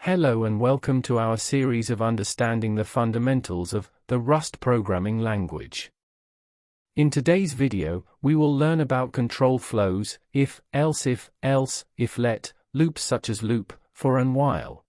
Hello and welcome to our series of understanding the fundamentals of the Rust programming language. In today's video, we will learn about control flows, if, else, if let, loops such as loop, for and while.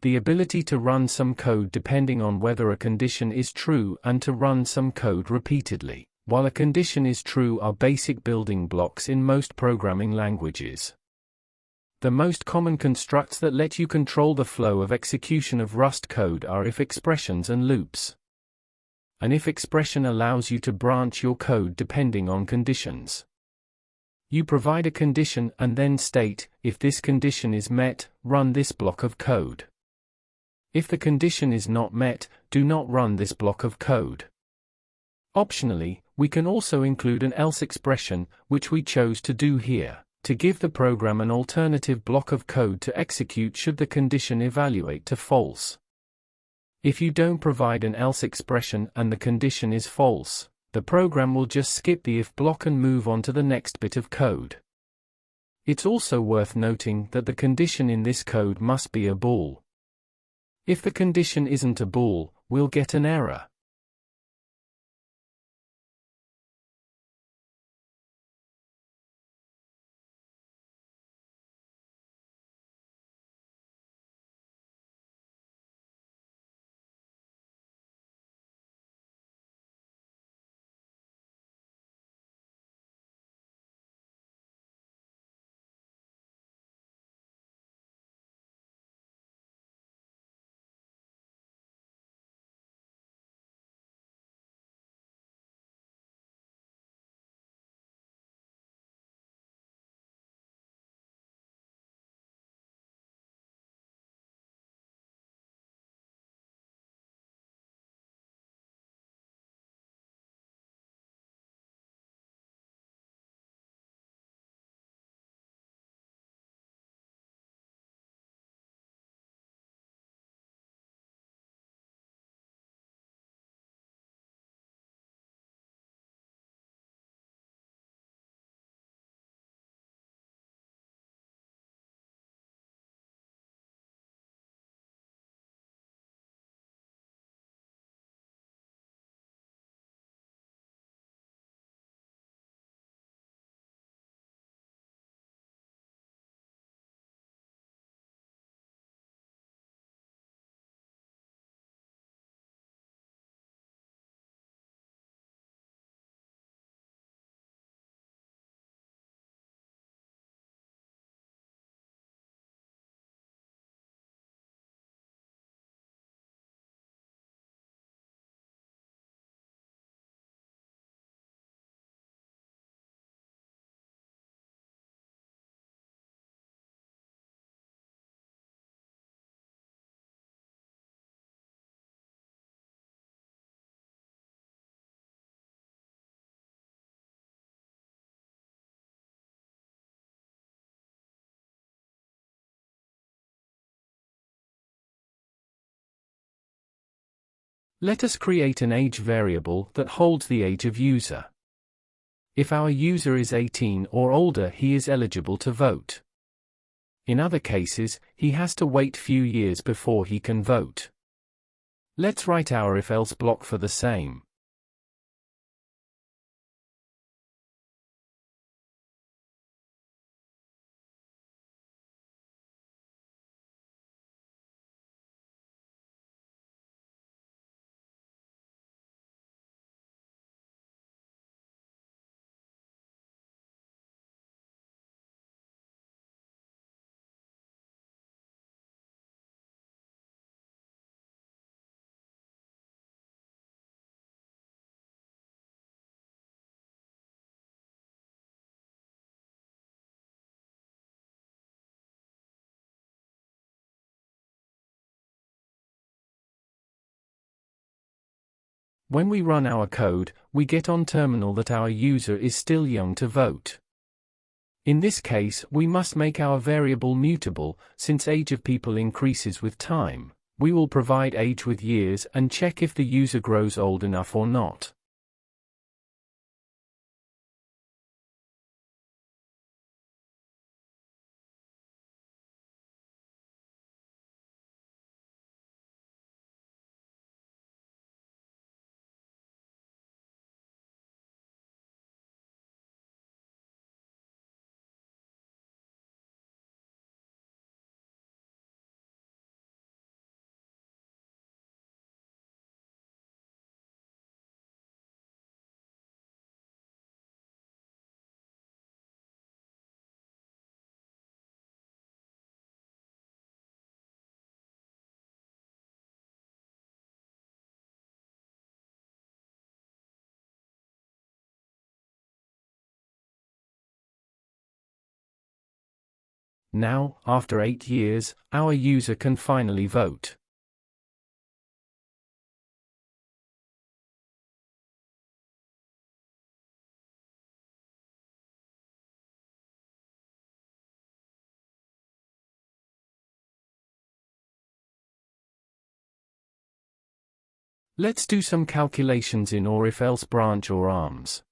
The ability to run some code depending on whether a condition is true and to run some code repeatedly, while a condition is true are basic building blocks in most programming languages. The most common constructs that let you control the flow of execution of Rust code are if expressions and loops. An if expression allows you to branch your code depending on conditions. You provide a condition and then state, if this condition is met, run this block of code. If the condition is not met, do not run this block of code. Optionally, we can also include an else expression, which we chose to do here, to give the program an alternative block of code to execute should the condition evaluate to false. If you don't provide an else expression and the condition is false, the program will just skip the if block and move on to the next bit of code. It's also worth noting that the condition in this code must be a bool. If the condition isn't a bool, we'll get an error. Let us create an age variable that holds the age of user. If our user is 18 or older, he is eligible to vote. In other cases, he has to wait few years before he can vote. Let's write our if-else block for the same. When we run our code, we get on terminal that our user is still young to vote. In this case, we must make our variable mutable, since age of people increases with time. We will provide age with years and check if the user grows old enough or not. Now, after 8 years, our user can finally vote. Let's do some calculations in or if else branch or arms.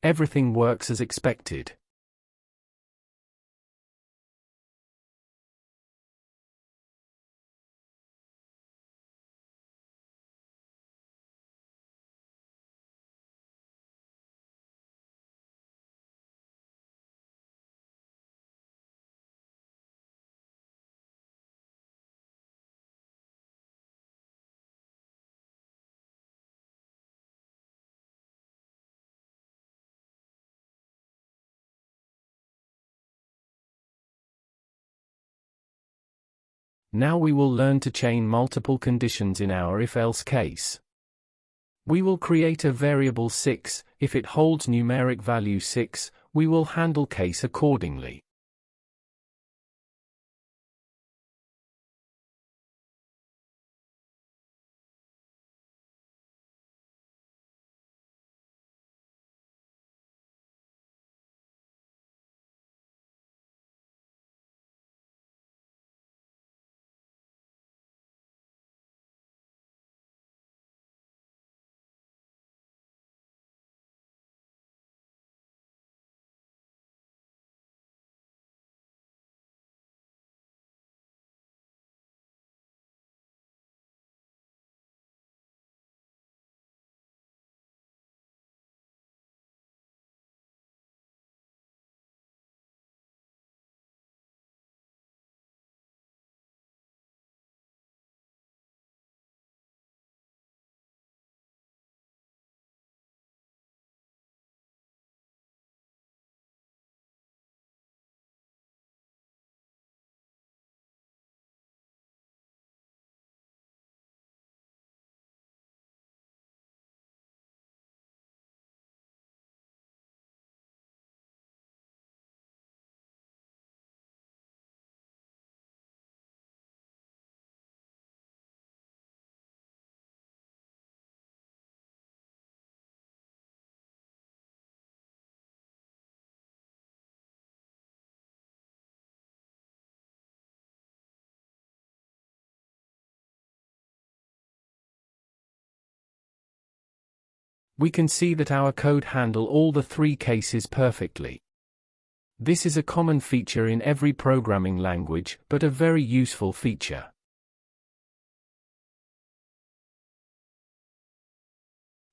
Everything works as expected. Now we will learn to chain multiple conditions in our if-else case. We will create a variable 6, if it holds numeric value 6, we will handle case accordingly. We can see that our code handle all the three cases perfectly. This is a common feature in every programming language, but a very useful feature.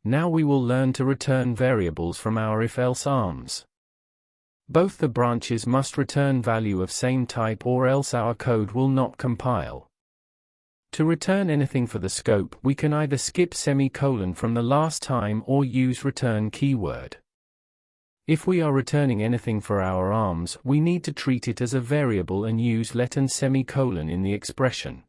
Now we will learn to return variables from our if-else arms. Both the branches must return value of same type or else our code will not compile. To return anything for the scope, we can either skip semicolon from the last time or use return keyword. If we are returning anything for our arms, we need to treat it as a variable and use let and semicolon in the expression.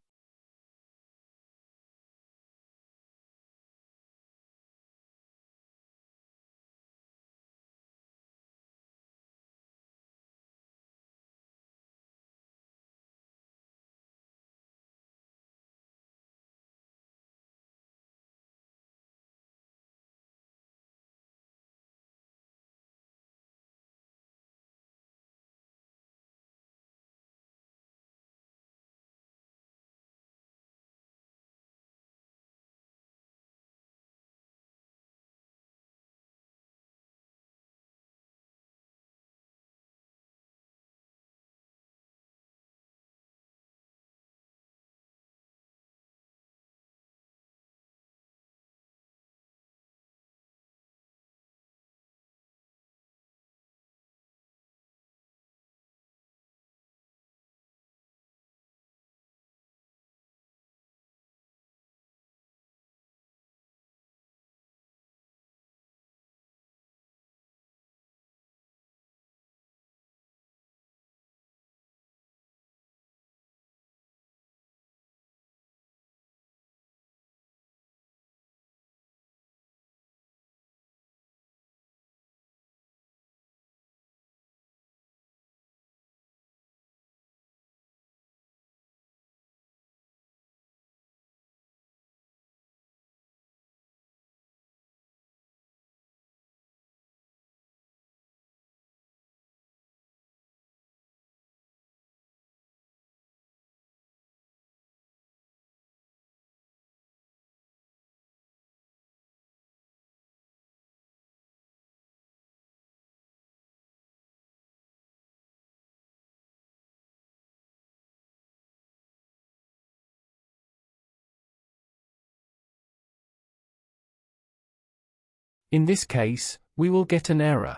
In this case, we will get an error,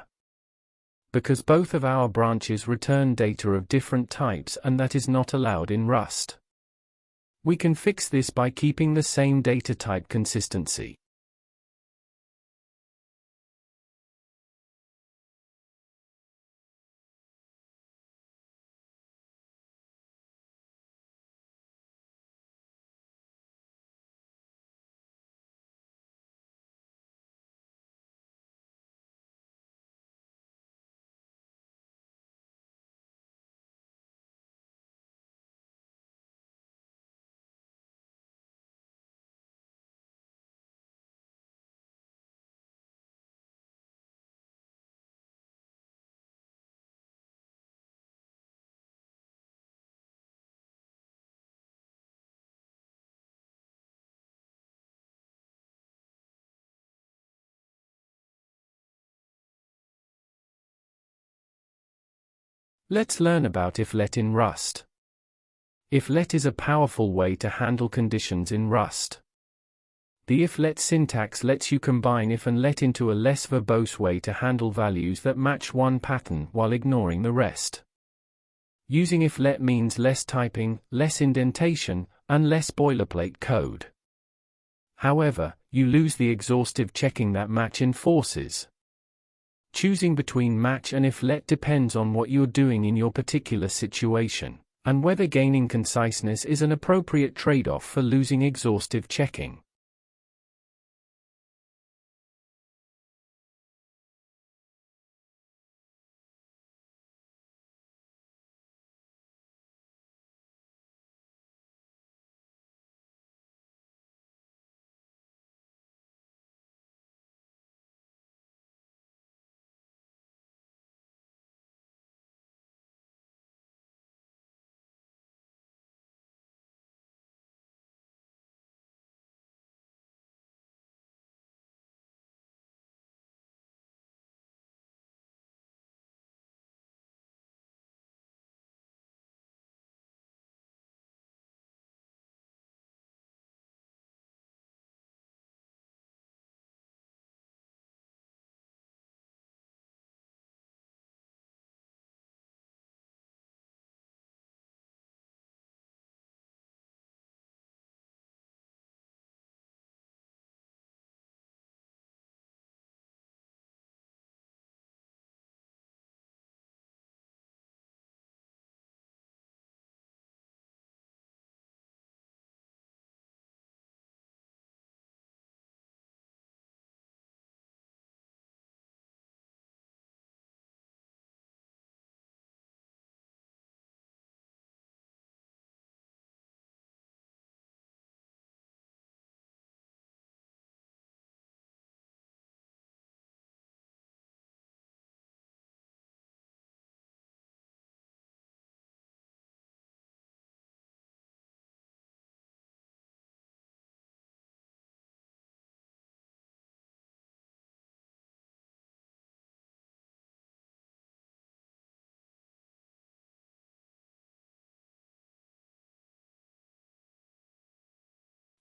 because both of our branches return data of different types and that is not allowed in Rust. We can fix this by keeping the same data type consistency. Let's learn about if-let in Rust. If-let is a powerful way to handle conditions in Rust. The if-let syntax lets you combine if and let into a less verbose way to handle values that match one pattern while ignoring the rest. Using if-let means less typing, less indentation, and less boilerplate code. However, you lose the exhaustive checking that match enforces. Choosing between match and if-let depends on what you're doing in your particular situation, and whether gaining conciseness is an appropriate trade-off for losing exhaustive checking.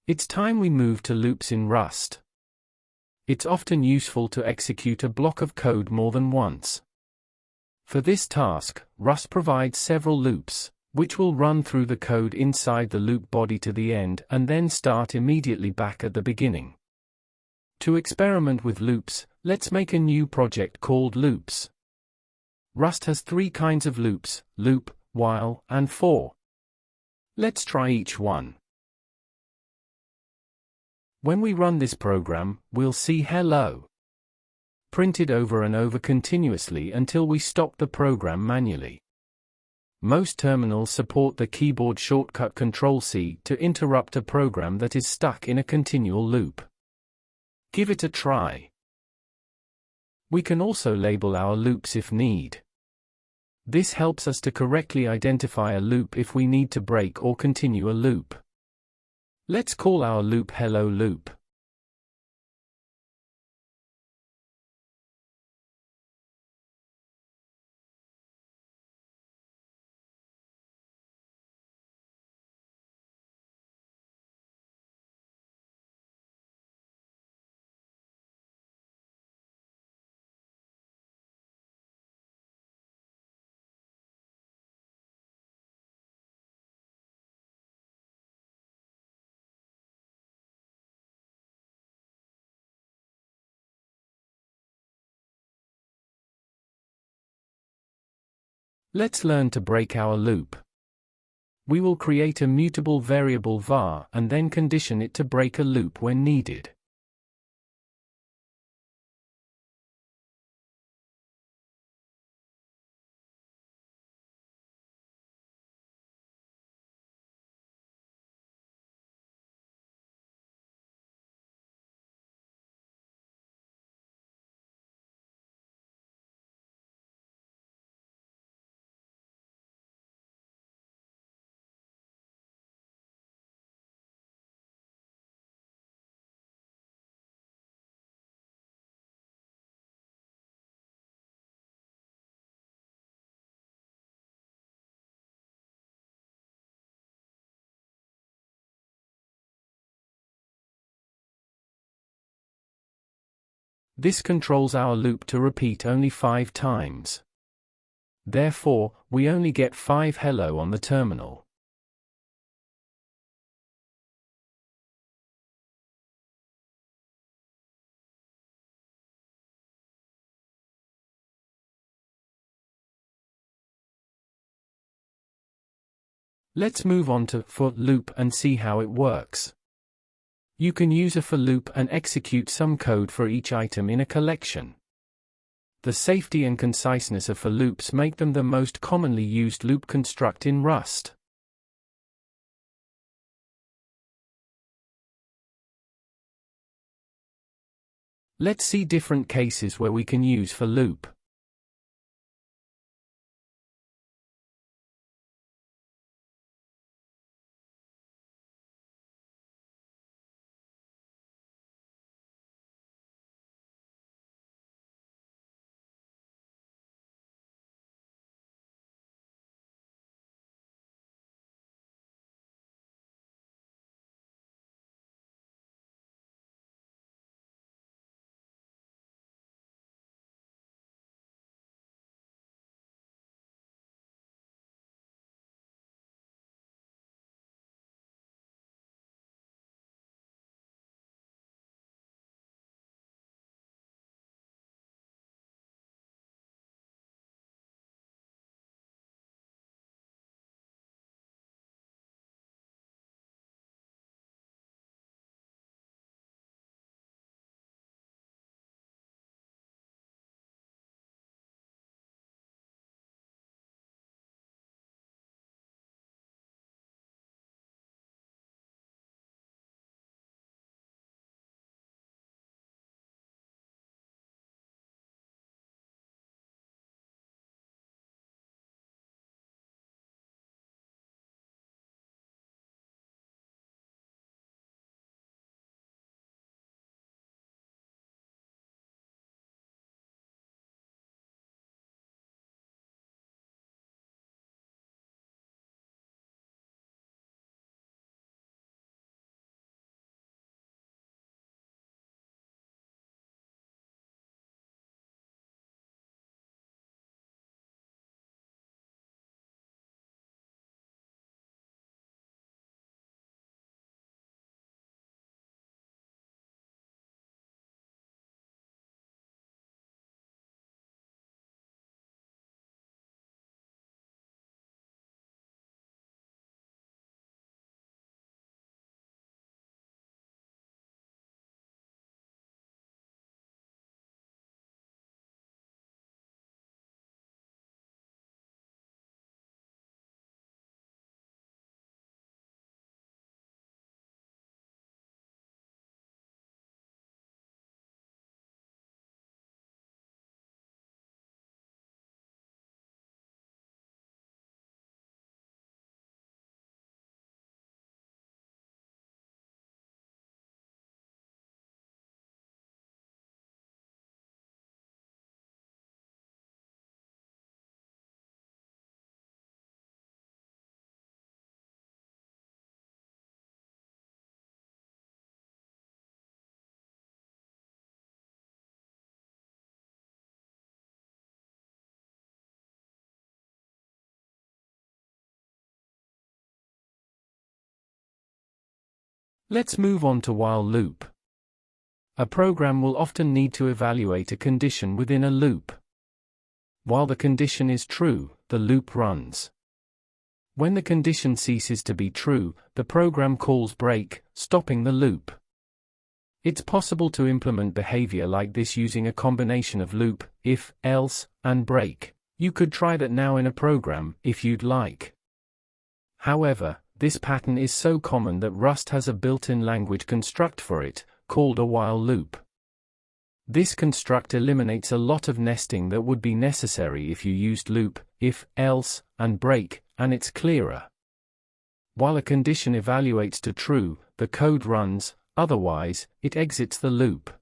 It's time we move to loops in Rust. It's often useful to execute a block of code more than once. For this task, Rust provides several loops, which will run through the code inside the loop body to the end and then start immediately back at the beginning. To experiment with loops, let's make a new project called Loops. Rust has three kinds of loops: loop, while, and for. Let's try each one. When we run this program, we'll see hello printed over and over continuously until we stop the program manually. Most terminals support the keyboard shortcut Ctrl+C to interrupt a program that is stuck in a continual loop. Give it a try. We can also label our loops if need. This helps us to correctly identify a loop if we need to break or continue a loop. Let's call our loop hello loop. Let's learn to break our loop. We will create a mutable variable var and then condition it to break a loop when needed. This controls our loop to repeat only 5 times. Therefore, we only get 5 hello on the terminal. Let's move on to for loop and see how it works. You can use a for loop and execute some code for each item in a collection. The safety and conciseness of for loops make them the most commonly used loop construct in Rust. Let's see different cases where we can use for loop. Let's move on to while loop. A program will often need to evaluate a condition within a loop. While the condition is true, the loop runs. When the condition ceases to be true, the program calls break, stopping the loop. It's possible to implement behavior like this using a combination of loop, if, else, and break. You could try that now in a program, if you'd like. However, this pattern is so common that Rust has a built-in language construct for it, called a while loop. This construct eliminates a lot of nesting that would be necessary if you used loop, if, else, and break, and it's clearer. While a condition evaluates to true, the code runs, otherwise, it exits the loop.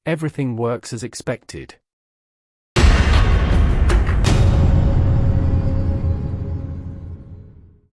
Everything works as expected.